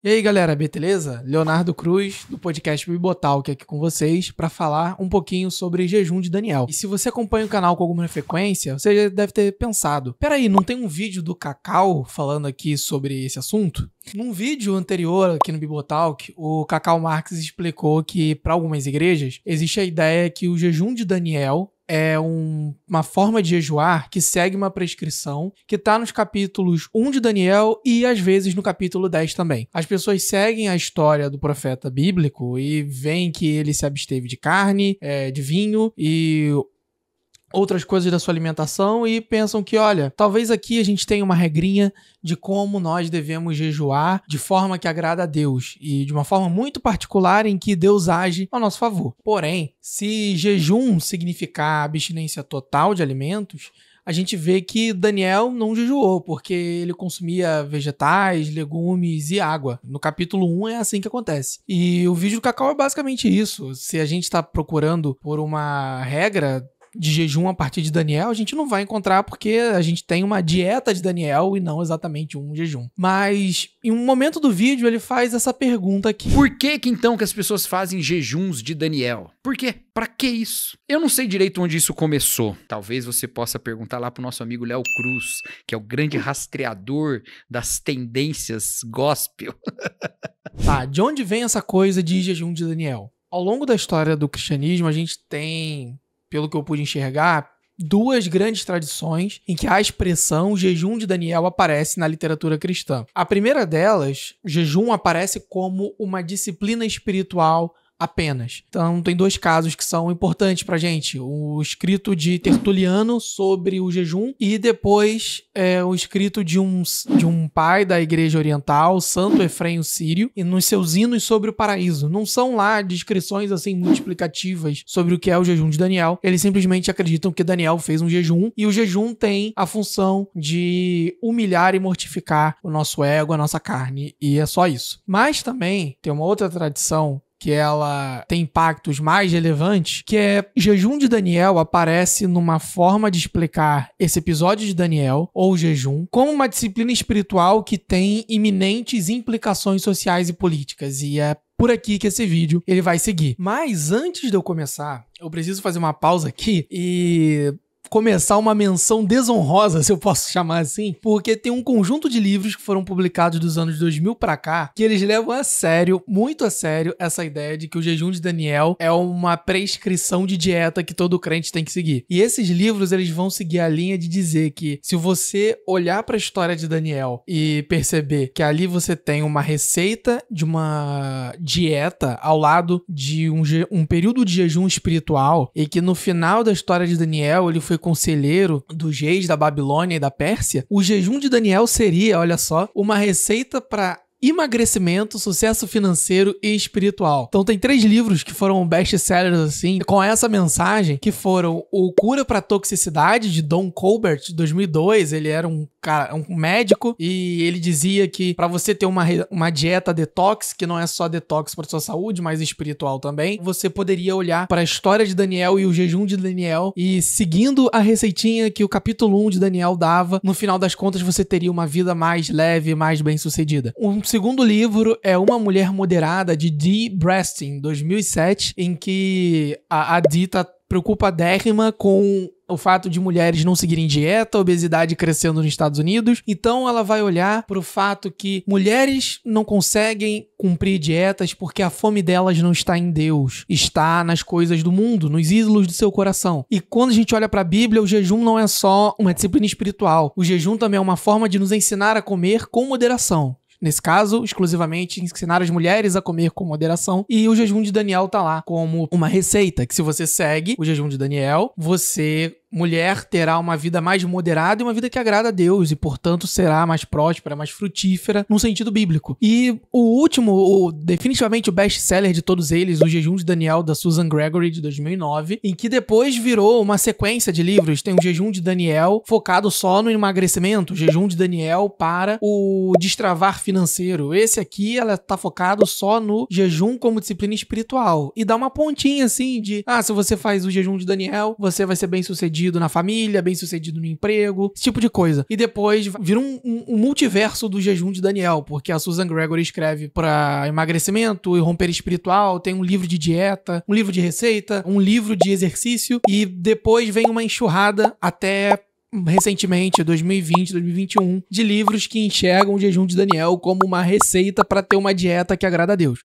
E aí galera, beleza? Leonardo Cruz, do podcast Bibotalk aqui com vocês para falar um pouquinho sobre jejum de Daniel. E se você acompanha o canal com alguma frequência, você já deve ter pensado, peraí, não tem um vídeo do Cacau falando aqui sobre esse assunto? Num vídeo anterior aqui no Bibotalk, o Cacau Marques explicou que para algumas igrejas existe a ideia que o jejum de Daniel é uma forma de jejuar que segue uma prescrição que está nos capítulos 1 de Daniel e às vezes no capítulo 10 também. As pessoas seguem a história do profeta bíblico e veem que ele se absteve de carne, de vinho e outras coisas da sua alimentação e pensam que, olha, talvez aqui a gente tenha uma regrinha de como nós devemos jejuar de forma que agrada a Deus e de uma forma muito particular em que Deus age a nosso favor. Porém, se jejum significar abstinência total de alimentos, a gente vê que Daniel não jejuou, porque ele consumia vegetais, legumes e água. No capítulo 1 é assim que acontece. E o vídeo do Cacau é basicamente isso. Se a gente está procurando por uma regra de jejum a partir de Daniel, a gente não vai encontrar porque a gente tem uma dieta de Daniel e não exatamente um jejum. Mas em um momento do vídeo ele faz essa pergunta aqui. Por que então que as pessoas fazem jejuns de Daniel? Por quê? Pra que isso? Eu não sei direito onde isso começou. Talvez você possa perguntar lá pro nosso amigo Léo Cruz, que é o grande rastreador das tendências gospel. Tá, de onde vem essa coisa de jejum de Daniel? Ao longo da história do cristianismo, a gente tem, pelo que eu pude enxergar, duas grandes tradições em que a expressão jejum de Daniel aparece na literatura cristã. A primeira delas, jejum aparece como uma disciplina espiritual apenas. Então tem dois casos que são importantes pra gente. O escrito de Tertuliano sobre o jejum e depois o escrito de um pai da igreja oriental, Santo Efrém o Sírio, e nos seus hinos sobre o paraíso. Não são lá descrições assim muito explicativas sobre o que é o jejum de Daniel. Eles simplesmente acreditam que Daniel fez um jejum e o jejum tem a função de humilhar e mortificar o nosso ego, a nossa carne, e é só isso. Mas também tem uma outra tradição que ela tem impactos mais relevantes, que é jejum de Daniel aparece numa forma de explicar esse episódio de Daniel, ou jejum, como uma disciplina espiritual que tem iminentes implicações sociais e políticas, e é por aqui que esse vídeo ele vai seguir. Mas antes de eu começar, eu preciso fazer uma pausa aqui e começar uma menção desonrosa, se eu posso chamar assim, porque tem um conjunto de livros que foram publicados dos anos 2000 pra cá, que eles levam a sério, muito a sério, essa ideia de que o jejum de Daniel é uma prescrição de dieta que todo crente tem que seguir. E esses livros, eles vão seguir a linha de dizer que se você olhar pra história de Daniel e perceber que ali você tem uma receita de uma dieta ao lado de um período de jejum espiritual e que no final da história de Daniel ele foi conselheiro dos reis da Babilônia e da Pérsia, o jejum de Daniel seria, olha só, uma receita para emagrecimento, sucesso financeiro e espiritual. Então tem 3 livros que foram best-sellers assim, com essa mensagem, que foram o Cura para Toxicidade, de Don Colbert, de 2002. Ele era um médico e ele dizia que para você ter uma dieta detox, que não é só detox para sua saúde, mas espiritual também, você poderia olhar para a história de Daniel e o jejum de Daniel e seguindo a receitinha que o capítulo 1 de Daniel dava, no final das contas você teria uma vida mais leve, mais bem-sucedida. Um segundo livro é Uma Mulher Moderada, de Dee Brestin, 2007, em que a Dee tá preocupadérrima com o fato de mulheres não seguirem dieta, obesidade crescendo nos Estados Unidos. Então ela vai olhar para o fato que mulheres não conseguem cumprir dietas porque a fome delas não está em Deus, está nas coisas do mundo, nos ídolos do seu coração. E quando a gente olha para a Bíblia, o jejum não é só uma disciplina espiritual. O jejum também é uma forma de nos ensinar a comer com moderação. Nesse caso, exclusivamente ensinar as mulheres a comer com moderação. E o jejum de Daniel tá lá como uma receita, que se você segue o jejum de Daniel, você, mulher, terá uma vida mais moderada e uma vida que agrada a Deus e, portanto, será mais próspera, mais frutífera, no sentido bíblico. E o último, definitivamente o best-seller de todos eles, o Jejum de Daniel, da Susan Gregory, de 2009, em que depois virou uma sequência de livros. Tem o Jejum de Daniel focado só no emagrecimento, o Jejum de Daniel para o destravar financeiro. Esse aqui, ela tá focado só no jejum como disciplina espiritual. E dá uma pontinha, assim, de, se você faz o Jejum de Daniel, você vai ser bem-sucedido bem-sucedido na família, bem-sucedido no emprego, esse tipo de coisa. E depois vira um multiverso do jejum de Daniel, porque a Susan Gregory escreve pra emagrecimento e romper espiritual, tem um livro de dieta, um livro de receita, um livro de exercício, e depois vem uma enxurrada até recentemente, 2020, 2021, de livros que enxergam o jejum de Daniel como uma receita para ter uma dieta que agrada a Deus.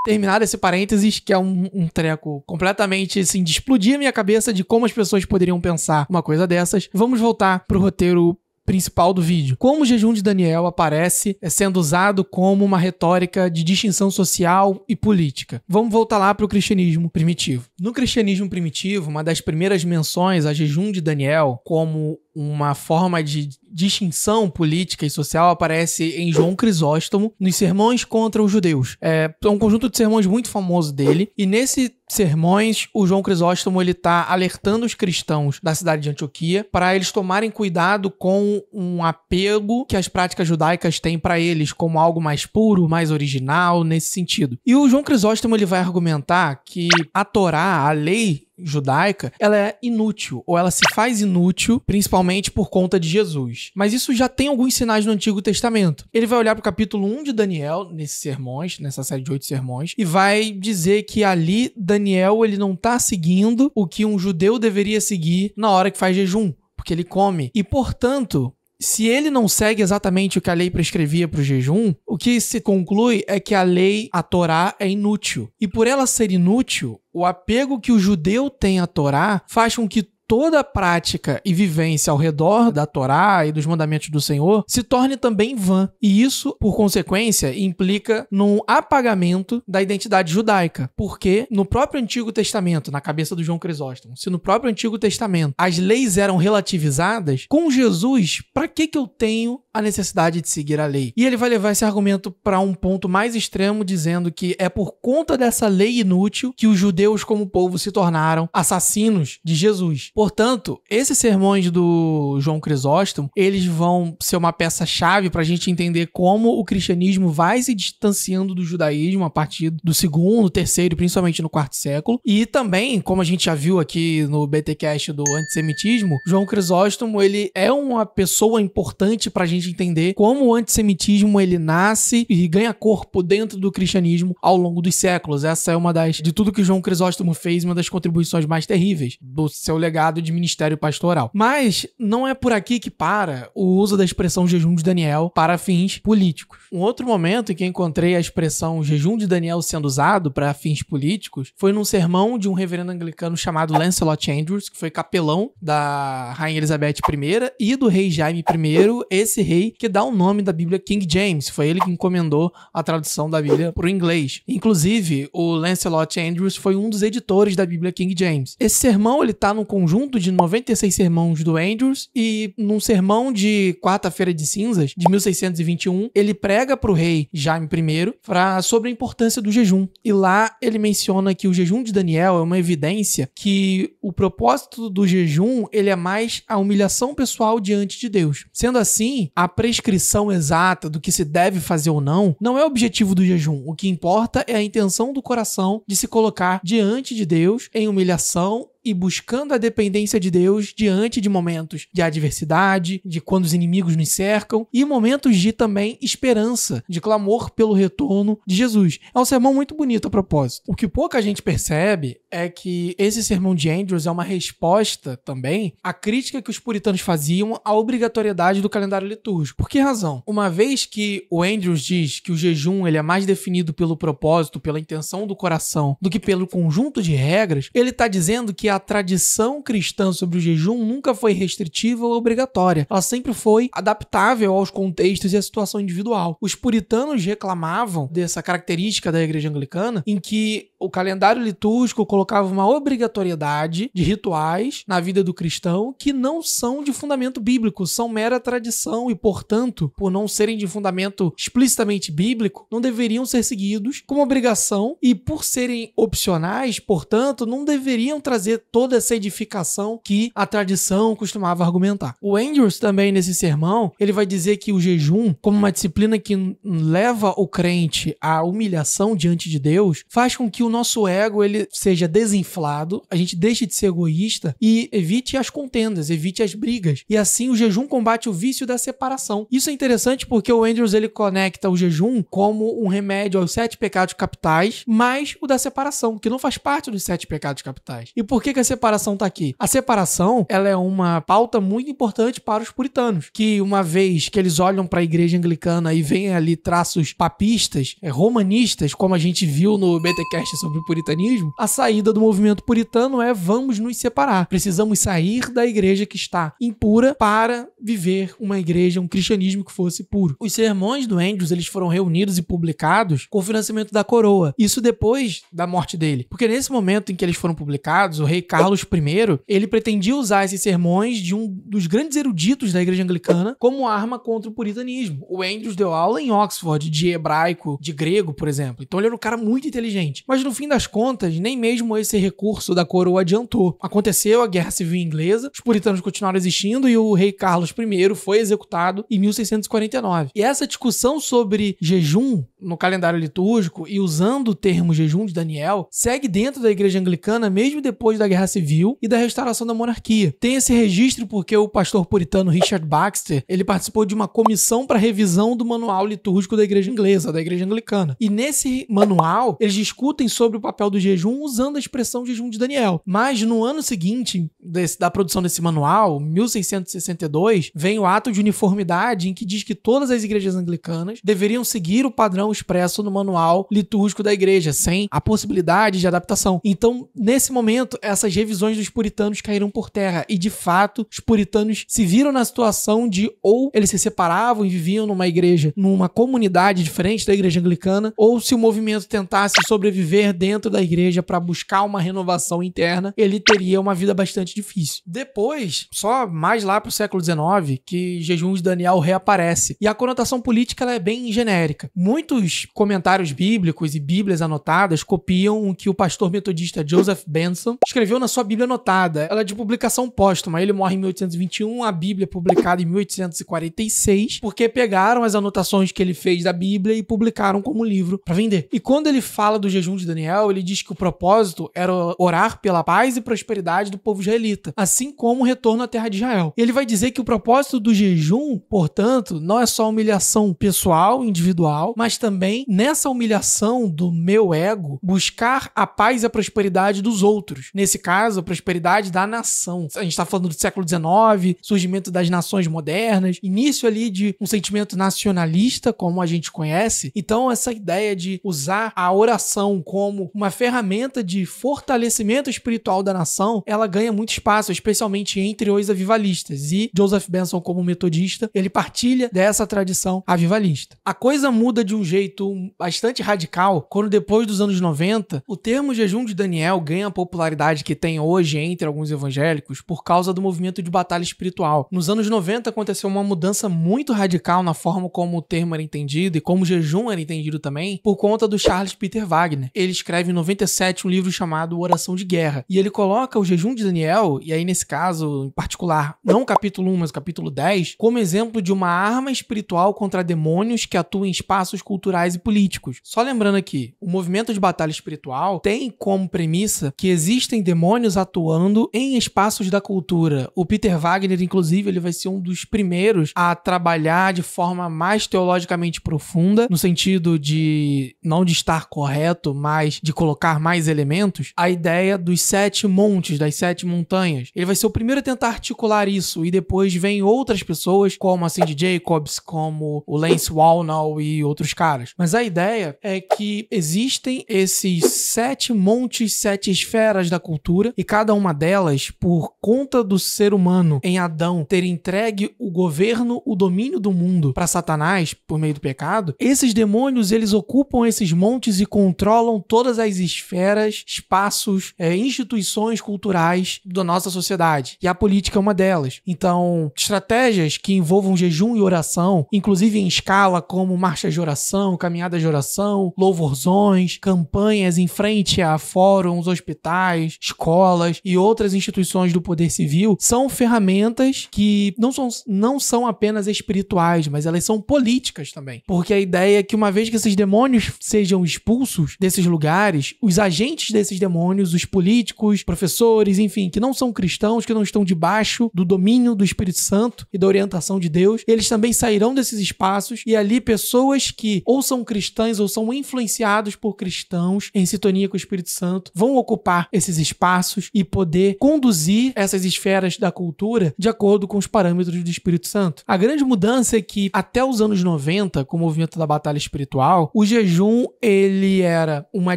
Terminado esse parênteses, que é um treco completamente, assim, de explodir a minha cabeça de como as pessoas poderiam pensar uma coisa dessas, vamos voltar pro roteiro principal do vídeo. Como o jejum de Daniel aparece sendo usado como uma retórica de distinção social e política. Vamos voltar lá para o cristianismo primitivo. No cristianismo primitivo, uma das primeiras menções a jejum de Daniel como uma forma de distinção política e social aparece em João Crisóstomo, nos Sermões contra os Judeus. É um conjunto de sermões muito famoso dele, e nesses sermões, o João Crisóstomo ele tá alertando os cristãos da cidade de Antioquia para eles tomarem cuidado com um apego que as práticas judaicas têm para eles como algo mais puro, mais original, nesse sentido. E o João Crisóstomo ele vai argumentar que a Torá, a lei judaica, ela é inútil, ou ela se faz inútil, principalmente por conta de Jesus. Mas isso já tem alguns sinais no Antigo Testamento. Ele vai olhar para o capítulo 1 de Daniel, nesses sermões, nessa série de 8 sermões, e vai dizer que ali Daniel ele não está seguindo o que um judeu deveria seguir na hora que faz jejum, porque ele come. E, portanto, se ele não segue exatamente o que a lei prescrevia para o jejum, o que se conclui é que a lei, a Torá, é inútil. E por ela ser inútil, o apego que o judeu tem à Torá faz com que toda a prática e vivência ao redor da Torá e dos mandamentos do Senhor se torne também vã. E isso, por consequência, implica num apagamento da identidade judaica. Porque no próprio Antigo Testamento, na cabeça do João Crisóstomo, se no próprio Antigo Testamento as leis eram relativizadas, com Jesus, para que eu tenho a necessidade de seguir a lei? E ele vai levar esse argumento para um ponto mais extremo, dizendo que é por conta dessa lei inútil que os judeus como povo se tornaram assassinos de Jesus. Portanto, esses sermões do João Crisóstomo, eles vão ser uma peça-chave para a gente entender como o cristianismo vai se distanciando do judaísmo a partir do segundo, terceiro e principalmente no quarto século. E também, como a gente já viu aqui no BTcast do antissemitismo, João Crisóstomo, ele é uma pessoa importante para a gente entender como o antissemitismo ele nasce e ganha corpo dentro do cristianismo ao longo dos séculos. Essa é uma de tudo que João Crisóstomo fez, uma das contribuições mais terríveis do seu legado de ministério pastoral. Mas não é por aqui que para o uso da expressão jejum de Daniel para fins políticos. Um outro momento em que encontrei a expressão jejum de Daniel sendo usado para fins políticos foi num sermão de um reverendo anglicano chamado Lancelot Andrewes, que foi capelão da Rainha Elizabeth I e do rei Jaime I, esse rei que dá o nome da Bíblia King James. Foi ele que encomendou a tradução da Bíblia para o inglês. Inclusive, o Lancelot Andrewes foi um dos editores da Bíblia King James. Esse sermão ele tá no conjunto de 96 sermões do Andrewes, e num sermão de quarta-feira de cinzas, de 1621, ele prega para o rei Jaime I sobre a importância do jejum. E lá ele menciona que o jejum de Daniel é uma evidência que o propósito do jejum ele é mais a humilhação pessoal diante de Deus. Sendo assim, a prescrição exata do que se deve fazer ou não é o objetivo do jejum. O que importa é a intenção do coração de se colocar diante de Deus em humilhação e buscando a dependência de Deus diante de momentos de adversidade, de quando os inimigos nos cercam, e momentos de também esperança, de clamor pelo retorno de Jesus. É um sermão muito bonito a propósito. O que pouca gente percebe é que esse sermão de Andrewes é uma resposta também à crítica que os puritanos faziam à obrigatoriedade do calendário litúrgico. Por que razão? Uma vez que o Andrewes diz que o jejum ele é mais definido pelo propósito, pela intenção do coração, do que pelo conjunto de regras, ele está dizendo que a tradição cristã sobre o jejum nunca foi restritiva ou obrigatória. Ela sempre foi adaptável aos contextos e à situação individual. Os puritanos reclamavam dessa característica da igreja anglicana, em que o calendário litúrgico colocava uma obrigatoriedade de rituais na vida do cristão que não são de fundamento bíblico, são mera tradição e, portanto, por não serem de fundamento explicitamente bíblico, não deveriam ser seguidos como obrigação e, por serem opcionais, portanto, não deveriam trazer toda essa edificação que a tradição costumava argumentar. O Andrews também, nesse sermão, ele vai dizer que o jejum, como uma disciplina que leva o crente à humilhação diante de Deus, faz com que o nosso ego ele seja desinflado, a gente deixe de ser egoísta e evite as contendas, evite as brigas. E assim o jejum combate o vício da separação. Isso é interessante porque o Andrews ele conecta o jejum como um remédio aos 7 pecados capitais, mais o da separação, que não faz parte dos 7 pecados capitais. E por que a separação está aqui? A separação ela é uma pauta muito importante para os puritanos, que uma vez que eles olham para a igreja anglicana e veem ali traços papistas, romanistas, como a gente viu no BTcast sobre o puritanismo, a saída do movimento puritano é vamos nos separar. Precisamos sair da igreja que está impura para viver uma igreja, um cristianismo que fosse puro. Os sermões do Andrews eles foram reunidos e publicados com o financiamento da coroa. Isso depois da morte dele. Porque nesse momento em que eles foram publicados, o rei Carlos I, ele pretendia usar esses sermões de um dos grandes eruditos da igreja anglicana como arma contra o puritanismo. O Andrews deu aula em Oxford de hebraico, de grego, por exemplo. Então ele era um cara muito inteligente. Mas no fim das contas, nem mesmo esse recurso da coroa adiantou. Aconteceu a Guerra Civil Inglesa, os puritanos continuaram existindo e o rei Carlos I foi executado em 1649. E essa discussão sobre jejum no calendário litúrgico e usando o termo jejum de Daniel segue dentro da igreja anglicana mesmo depois da Guerra Civil e da restauração da monarquia. Tem esse registro porque o pastor puritano Richard Baxter, ele participou de uma comissão para revisão do manual litúrgico da igreja inglesa, da igreja anglicana. E nesse manual, eles discutem sobre o papel do jejum usando a expressão jejum de Daniel. Mas no ano seguinte da produção desse manual, 1662, vem o ato de uniformidade em que diz que todas as igrejas anglicanas deveriam seguir o padrão expresso no manual litúrgico da igreja, sem a possibilidade de adaptação. Então, nesse momento, essas revisões dos puritanos caíram por terra e, de fato, os puritanos se viram na situação de ou eles se separavam e viviam numa igreja, numa comunidade diferente da igreja anglicana, ou se o movimento tentasse sobreviver dentro da igreja para buscar uma renovação interna, ele teria uma vida bastante difícil. Depois, só mais lá pro século XIX, que jejum de Daniel reaparece. E a conotação política ela é bem genérica. Muitos comentários bíblicos e bíblias anotadas copiam o que o pastor metodista Joseph Benson escreveu na sua Bíblia anotada. Ela é de publicação póstuma. Ele morre em 1821, a Bíblia é publicada em 1846, porque pegaram as anotações que ele fez da Bíblia e publicaram como livro para vender. E quando ele fala do jejum de Daniel, ele diz que o propósito era orar pela paz e prosperidade do povo israelita, assim como o retorno à terra de Israel. E ele vai dizer que o propósito do jejum, portanto, não é só humilhação pessoal, individual, mas também nessa humilhação do meu ego, buscar a paz e a prosperidade dos outros. Nesse caso, a prosperidade da nação. A gente está falando do século XIX, surgimento das nações modernas, início ali de um sentimento nacionalista, como a gente conhece. Então, essa ideia de usar a oração como uma ferramenta de fortalecimento espiritual da nação, ela ganha muito espaço, especialmente entre os avivalistas. E Joseph Benson, como metodista, ele partilha dessa tradição avivalista. A coisa muda de um jeito bastante radical quando, depois dos anos 90, o termo jejum de Daniel ganha a popularidade que tem hoje entre alguns evangélicos por causa do movimento de batalha espiritual. Nos anos 90 aconteceu uma mudança muito radical na forma como o termo era entendido e como o jejum era entendido também, por conta do Charles Peter Wagner. Ele escreve em 97 um livro chamado Oração de Guerra, e ele coloca o jejum de Daniel, e aí nesse caso em particular, não o capítulo 1, mas o capítulo 10, como exemplo de uma arma espiritual contra demônios que atuam em espaços culturais e políticos. Só lembrando aqui, o movimento de batalha espiritual tem como premissa que existem demônios atuando em espaços da cultura. O Peter Wagner, inclusive, ele vai ser um dos primeiros a trabalhar de forma mais teologicamente profunda, no sentido de não de estar correto, mas de colocar mais elementos, a ideia dos 7 montes, das 7 montanhas. Ele vai ser o primeiro a tentar articular isso, e depois vem outras pessoas, como a Cindy Jacobs, como o Lance Wallnau e outros caras. Mas a ideia é que existem esses 7 montes, 7 esferas da cultura, e cada uma delas, por conta do ser humano em Adão ter entregue o governo, o domínio do mundo para Satanás por meio do pecado, esses demônios eles ocupam esses montes e controlam todas as esferas, espaços, instituições culturais da nossa sociedade. E a política é uma delas. Então, estratégias que envolvam jejum e oração, inclusive em escala como marchas de oração, caminhadas de oração, louvorzões, campanhas em frente a fóruns, hospitais, escolas e outras instituições do poder civil são ferramentas que não são apenas espirituais, mas elas são políticas também. Porque a ideia é que uma vez que esses demônios sejam expulsos desses lugares, os agentes desses demônios, os políticos, professores, enfim, que não são cristãos, que não estão debaixo do domínio do Espírito Santo e da orientação de Deus, eles também sairão desses espaços e ali pessoas que ou são cristãs ou são influenciados por cristãos em sintonia com o Espírito Santo vão ocupar esses espaços e poder conduzir essas esferas da cultura de acordo com os parâmetros do Espírito Santo. A grande mudança é que até os anos 90, com o movimento da batalha espiritual, o jejum ele era uma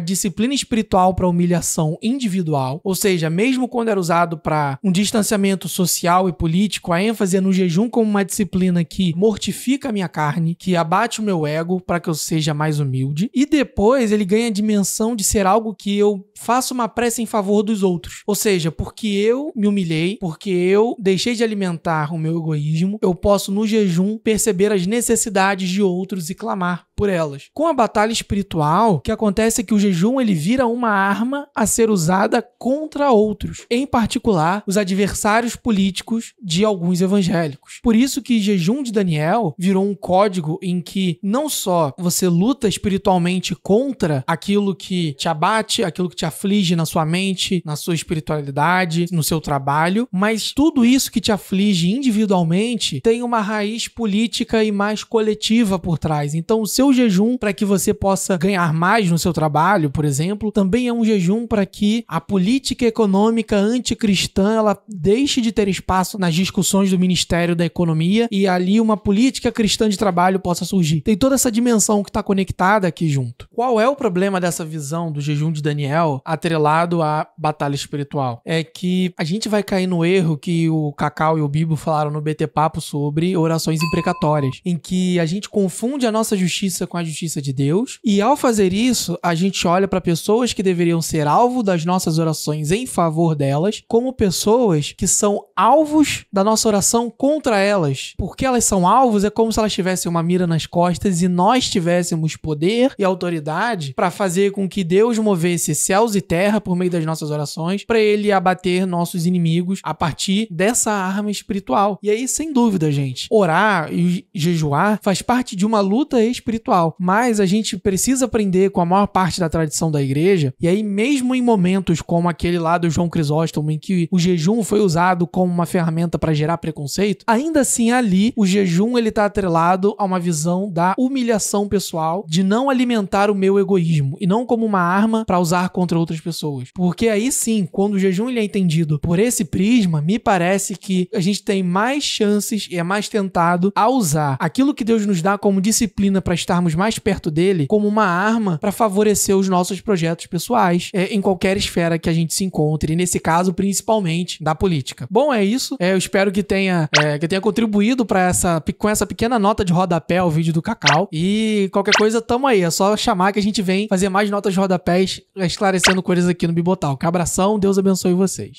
disciplina espiritual para humilhação individual, ou seja, mesmo quando era usado para um distanciamento social e político, a ênfase é no jejum como uma disciplina que mortifica a minha carne, que abate o meu ego para que eu seja mais humilde, e depois ele ganha a dimensão de ser algo que eu faço uma prece em favor dos outros. Ou seja, porque eu me humilhei, porque eu deixei de alimentar o meu egoísmo, eu posso no jejum perceber as necessidades de outros e clamar por elas. Com a batalha espiritual, o que acontece é que o jejum ele vira uma arma a ser usada contra outros, em particular os adversários políticos de alguns evangélicos. Por isso que jejum de Daniel virou um código em que não só você luta espiritualmente contra aquilo que te abate, aquilo que te aflige na sua mente, na sua espiritualidade, no seu trabalho, mas tudo isso que te aflige individualmente tem uma raiz política e mais coletiva por trás. Então o seu jejum para que você possa ganhar mais no seu trabalho, por exemplo, também é um jejum para que a política econômica anticristã ela deixe de ter espaço nas discussões do Ministério da Economia e ali uma política cristã de trabalho possa surgir. Tem toda essa dimensão que está conectada aqui junto. Qual é o problema dessa visão do jejum de Daniel atrelado à batalha espiritual? É que a gente vai cair no erro que o Cacau e o Bibo falaram no BT Papo sobre orações imprecatórias, em que a gente confunde a nossa justiça com a justiça de Deus e ao fazer isso, a gente olha para pessoas que deveriam ser alvo das nossas orações em favor delas como pessoas que são alvos da nossa oração contra elas. Porque elas são alvos, é como se elas tivessem uma mira nas costas e nós tivéssemos poder e autoridade para fazer com que Deus movesse céus e terra por meio das nossas orações para ele abater nossos inimigos a partir dessa arma espiritual. E aí, sem dúvida, gente, orar e jejuar faz parte de uma luta espiritual, mas a gente precisa aprender com a maior parte da tradição da igreja, e aí mesmo em momentos como aquele lá do João Crisóstomo, em que o jejum foi usado como uma ferramenta para gerar preconceito, ainda assim ali o jejum ele tá atrelado a uma visão da humilhação pessoal, de não alimentar o meu egoísmo, e não como uma arma para usar contra outras pessoas. Porque aí sim, quando o jejum ele é entendido por esse prisma, me parece que a gente tem mais chances e é mais tentado a usar aquilo que Deus nos dá como disciplina para estarmos mais perto dele, como uma arma para favorecer os nossos projetos pessoais, em qualquer esfera que a gente se encontre, e nesse caso, principalmente da política. Bom, é isso. Eu espero que tenha contribuído com essa pequena nota de rodapé ao vídeo do Cacau. E qualquer coisa, tamo aí. É só chamar que a gente vem fazer mais notas de rodapés esclarecendo coisas aqui no Bibotalk. Abração, Deus abençoe vocês.